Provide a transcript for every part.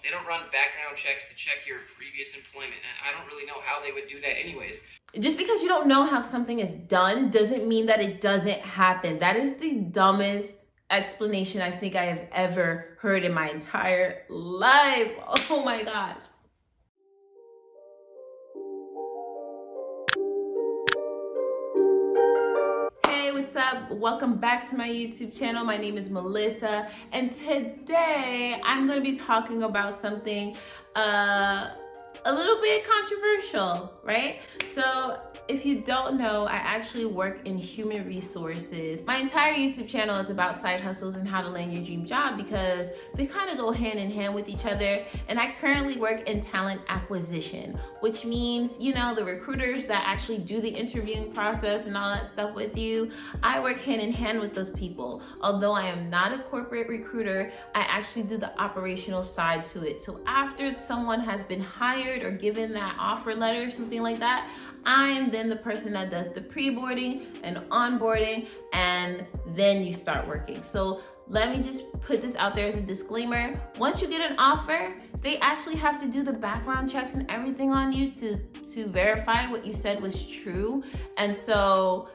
They don't run background checks to check your previous employment. I don't really know how they would do that anyways. Just because you don't know how something is done doesn't mean that it doesn't happen. That is the dumbest explanation I think I have ever heard in my entire life. Oh my gosh. Hey, what's up? Welcome back to my YouTube channel. My name is Melissa, and today I'm going to be talking about something a little bit controversial, right? So if you don't know, I actually work in human resources. My entire YouTube channel is about side hustles and how to land your dream job because they kind of go hand in hand with each other. And I currently work in talent acquisition, which means, you know, the recruiters that actually do the interviewing process and all that stuff with you. I work hand in hand with those people. Although I am not a corporate recruiter, I actually do the operational side to it. So after someone has been hired or given that offer letter or something like that, I am then the person that does the pre-boarding and onboarding, and then you start working. So let me just put this out there as a disclaimer. Once you get an offer, they actually have to do the background checks and everything on you to verify what you said was true. And so,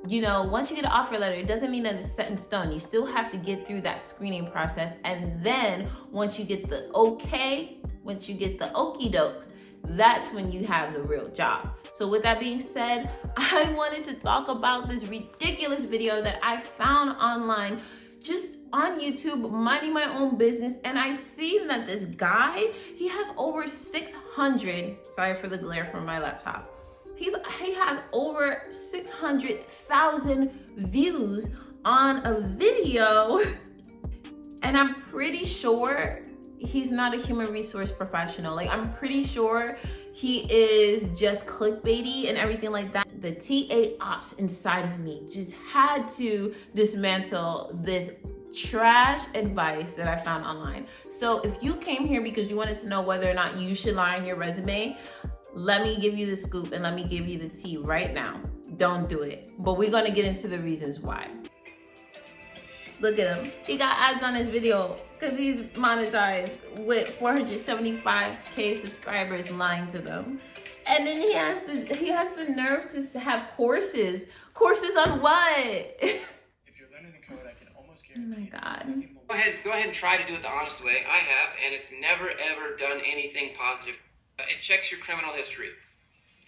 you know, once you get an offer letter, it doesn't mean that it's set in stone. You still have to get through that screening process. And then once you get the okay, once you get the okie doke, that's when you have the real job. So with that being said, I wanted to talk about this ridiculous video that I found online, just on YouTube, minding my own business. And I seen that this guy, he has over 600, sorry for the glare from my laptop. He has over 600,000 views on a video. And I'm pretty sure he's not a human resource professional. Like, I'm pretty sure he is just clickbaity and everything like that. The TA ops inside of me just had to dismantle this trash advice that I found online. So if you came here because you wanted to know whether or not you should lie on your resume, let me give you the scoop and let me give you the tea right now. Don't do it. But we're gonna get into the reasons why. Look at him. He got ads on his video because he's monetized with 475K subscribers, lying to them. And then he has the nerve to have courses. Courses on what? If you're learning the code, I can almost guarantee. Oh my God. Go ahead and try to do it the honest way. I have, and it's never ever done anything positive. It checks your criminal history.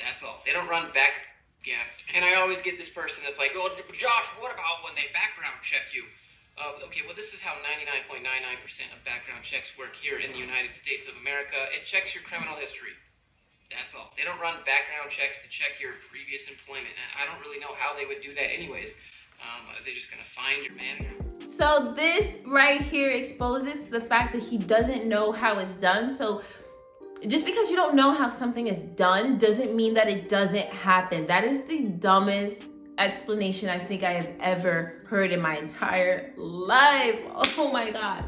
That's all. They don't run back. Yeah. And I always get this person that's like, oh, Josh, what about when they background check you? Okay, well, this is how 99.99% of background checks work here in the United States of America. It checks your criminal history. That's all. They don't run background checks to check your previous employment. I don't really know how they would do that anyways. They're just going to find your manager. So this right here exposes the fact that he doesn't know how it's done. So just because you don't know how something is done doesn't mean that it doesn't happen. That is the dumbest explanation I think I have ever heard in my entire life. Oh my gosh.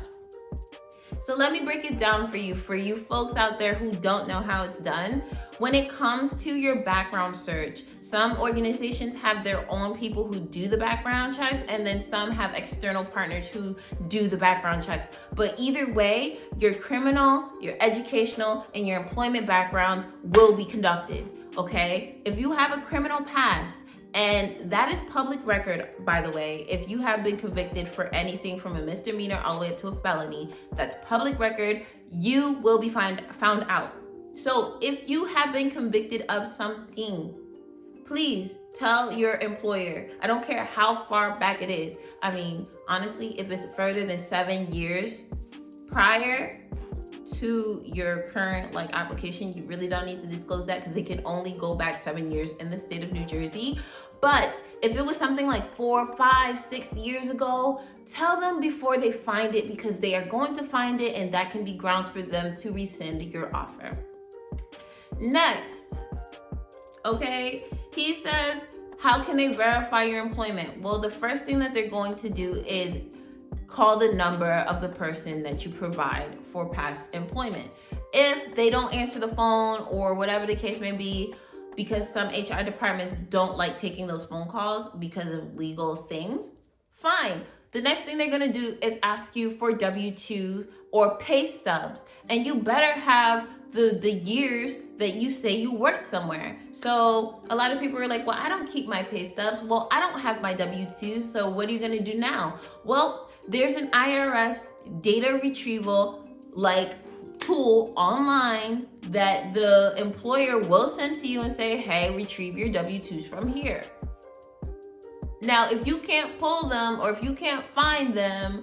So let me break it down for you folks out there who don't know how it's done. When it comes to your background search, some organizations have their own people who do the background checks, and then some have external partners who do the background checks. But either way, your criminal, your educational, and your employment backgrounds will be conducted, okay? If you have a criminal past, and that is public record, by the way. If you have been convicted for anything from a misdemeanor all the way up to a felony, that's public record. You will be found out. So if you have been convicted of something, please tell your employer. I don't care how far back it is. I mean, honestly, if it's further than 7 years prior to your current application, you really don't need to disclose that because it can only go back 7 years in the state of New Jersey. But if it was something like 4, 5, 6 years ago, tell them before they find it, because they are going to find it, and that can be grounds for them to rescind your offer. Next, okay, he says, how can they verify your employment? Well, the first thing that they're going to do is call the number of the person that you provide for past employment. If they don't answer the phone or whatever the case may be, because some HR departments don't like taking those phone calls because of legal things, fine. The next thing they're gonna do is ask you for W-2 or pay stubs, and you better have the years that you say you worked somewhere. So a lot of people are like, well, I don't keep my pay stubs. Well, I don't have my W-2s, so what are you gonna do now? Well, there's an IRS data retrieval tool online that the employer will send to you and say, hey, retrieve your W-2s from here. Now, if you can't pull them or if you can't find them,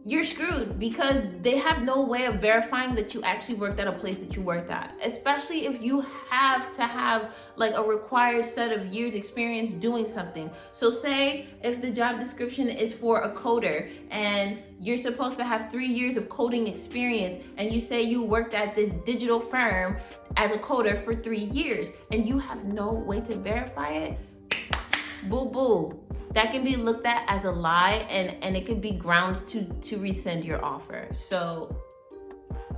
you're screwed, because they have no way of verifying that you actually worked at a place that you worked at, especially if you have to have a required set of years experience doing something. So say if the job description is for a coder and you're supposed to have 3 years of coding experience, and you say you worked at this digital firm as a coder for 3 years and you have no way to verify it, boo-boo. That can be looked at as a lie, and it could be grounds to rescind your offer. So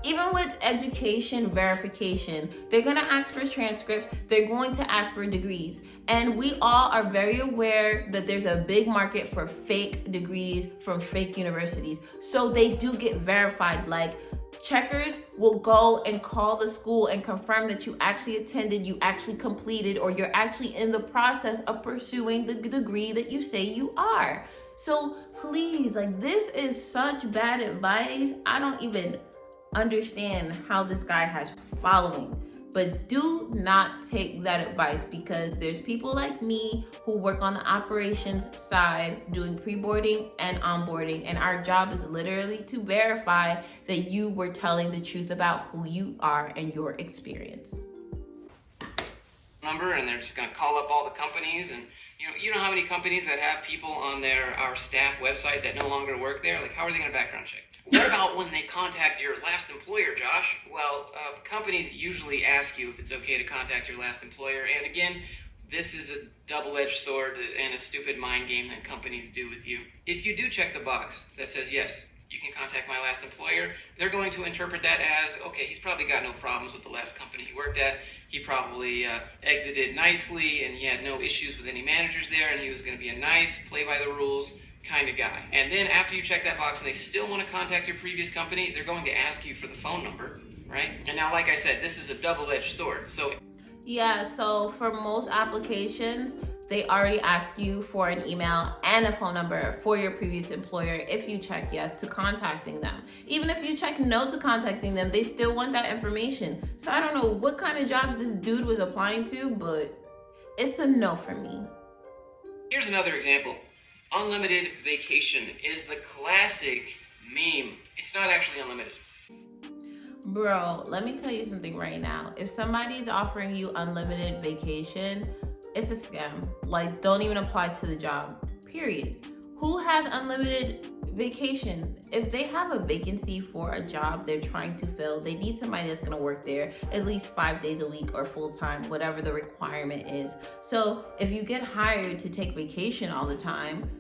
even with education verification, they're gonna ask for transcripts, they're going to ask for degrees. And we all are very aware that there's a big market for fake degrees from fake universities. So they do get verified. Checkers will go and call the school and confirm that you actually attended, you actually completed, or you're actually in the process of pursuing the degree that you say you are. So please, this is such bad advice. I don't even understand how this guy has following. But do not take that advice, because there's people like me who work on the operations side doing pre-boarding and onboarding, and our job is literally to verify that you were telling the truth about who you are and your experience. Number, and they're just going to call up all the companies, and you know how many companies that have people on our staff website that no longer work there? How are they going to background check? What about when they contact your last employer, Josh? Well, companies usually ask you if it's okay to contact your last employer. And again, this is a double-edged sword and a stupid mind game that companies do with you. If you do check the box that says, yes, you can contact my last employer, they're going to interpret that as, okay, he's probably got no problems with the last company he worked at. He probably exited nicely, and he had no issues with any managers there, and he was going to be a nice, play-by-the-rules kind of guy. And then after you check that box and they still want to contact your previous company, they're going to ask you for the phone number, right? And now, like I said, this is a double-edged sword. So yeah, so for most applications, they already ask you for an email and a phone number for your previous employer if you check yes to contacting them. Even if you check no to contacting them, they still want that information. So I don't know what kind of jobs this dude was applying to, but it's a no for me. Here's another example. Unlimited vacation is the classic meme. It's not actually unlimited. Bro, let me tell you something right now. If somebody's offering you unlimited vacation, it's a scam. Don't even apply to the job, period. Who has unlimited vacation? If they have a vacancy for a job they're trying to fill, they need somebody that's gonna work there at least 5 days a week or full-time, whatever the requirement is. So if you get hired to take vacation all the time,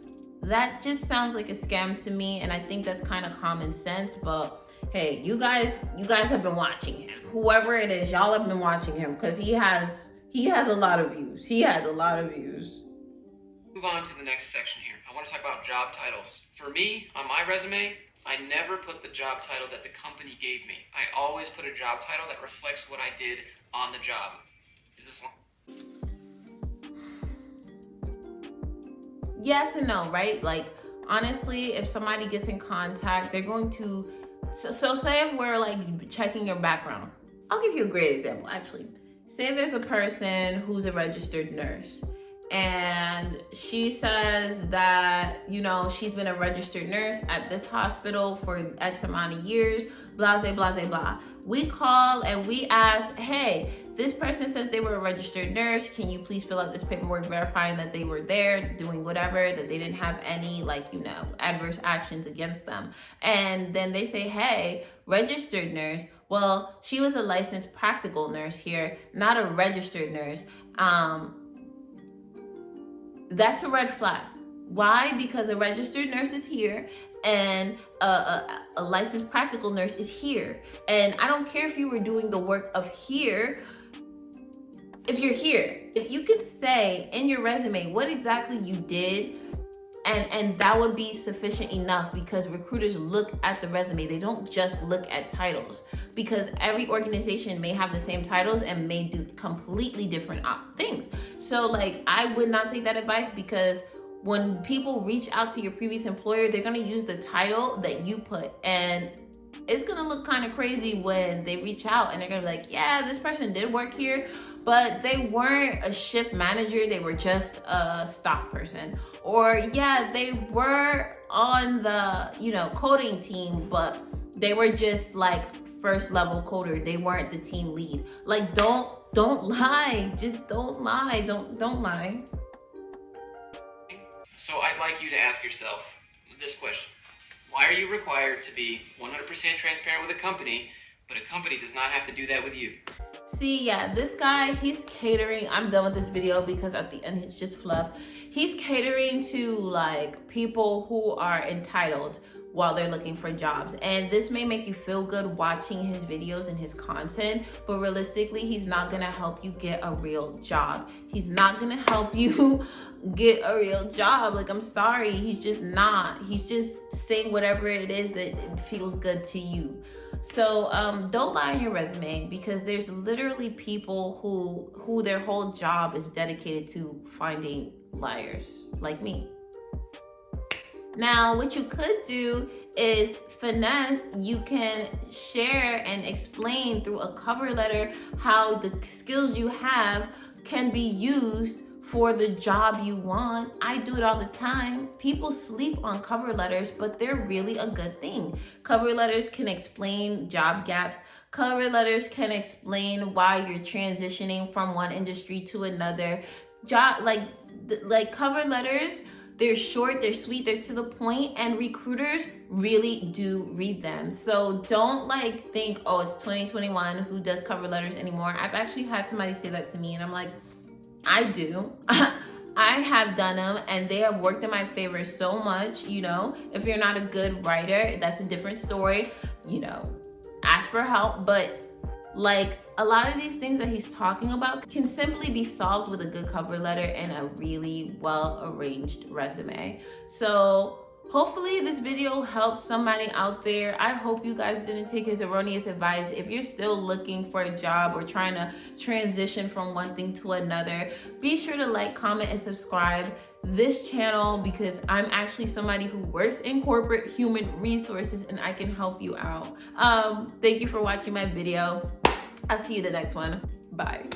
that just sounds like a scam to me, and I think that's kind of common sense. But hey, you guys have been watching him. Whoever it is, y'all have been watching him, because he has a lot of views. He has a lot of views. Move on to the next section here. I want to talk about job titles. For me, on my resume, I never put the job title that the company gave me. I always put a job title that reflects what I did on the job. Is this one? Yes and no, right? Honestly, if somebody gets in contact, they're going to, so say if we're checking your background. I'll give you a great example, actually. Say there's a person who's a registered nurse, and she says that, she's been a registered nurse at this hospital for X amount of years, blah, blah, blah, blah. We call and we ask, hey, this person says they were a registered nurse. Can you please fill out this paperwork verifying that they were there doing whatever, that they didn't have any, adverse actions against them? And then they say, hey, registered nurse. Well, she was a licensed practical nurse here, not a registered nurse. That's a red flag. Why? Because a registered nurse is here and a licensed practical nurse is here. And I don't care if you were doing the work of here. If you're here, if you could say in your resume what exactly you did And that would be sufficient enough, because recruiters look at the resume. They don't just look at titles, because every organization may have the same titles and may do completely different things. So like, I would not take that advice, because when people reach out to your previous employer, they're gonna use the title that you put, and it's gonna look kind of crazy when they reach out and they're gonna be like, yeah, this person did work here, but they weren't a shift manager, they were just a stock person. Or yeah, they were on the, you know, coding team, but they were just like first level coder, they weren't the team lead. Like, don't lie, just don't lie, don't lie. So I'd like you to ask yourself this question. Why are you required to be 100% transparent with a company, but a company does not have to do that with you? See, yeah, this guy, he's catering. I'm done with this video, because at the end, it's just fluff. He's catering to like people who are entitled while they're looking for jobs. And this may make you feel good watching his videos and his content, but realistically, he's not gonna help you get a real job. He's not gonna help you get a real job. Like, I'm sorry, he's just not. He's just saying whatever it is that feels good to you. So don't lie on your resume, because there's literally people who their whole job is dedicated to finding liars like me. Now, what you could do is finesse. You can share and explain through a cover letter how the skills you have can be used for the job you want. I do it all the time. People sleep on cover letters, but they're really a good thing. Cover letters can explain job gaps. Cover letters can explain why you're transitioning from one industry to another. Like cover letters, they're short, they're sweet, they're to the point, and recruiters really do read them. So don't like think, oh, it's 2021, who does cover letters anymore? I've actually had somebody say that to me, and I'm like, I do. I have done them, and they have worked in my favor so much. You know, if you're not a good writer, that's a different story. You know, ask for help. But like, a lot of these things that he's talking about can simply be solved with a good cover letter and a really well-arranged resume. So hopefully this video helps somebody out there. I hope you guys didn't take his erroneous advice. If you're still looking for a job or trying to transition from one thing to another, be sure to like, comment, and subscribe this channel, because I'm actually somebody who works in corporate human resources and I can help you out. Thank you for watching my video. I'll see you in the next one. Bye.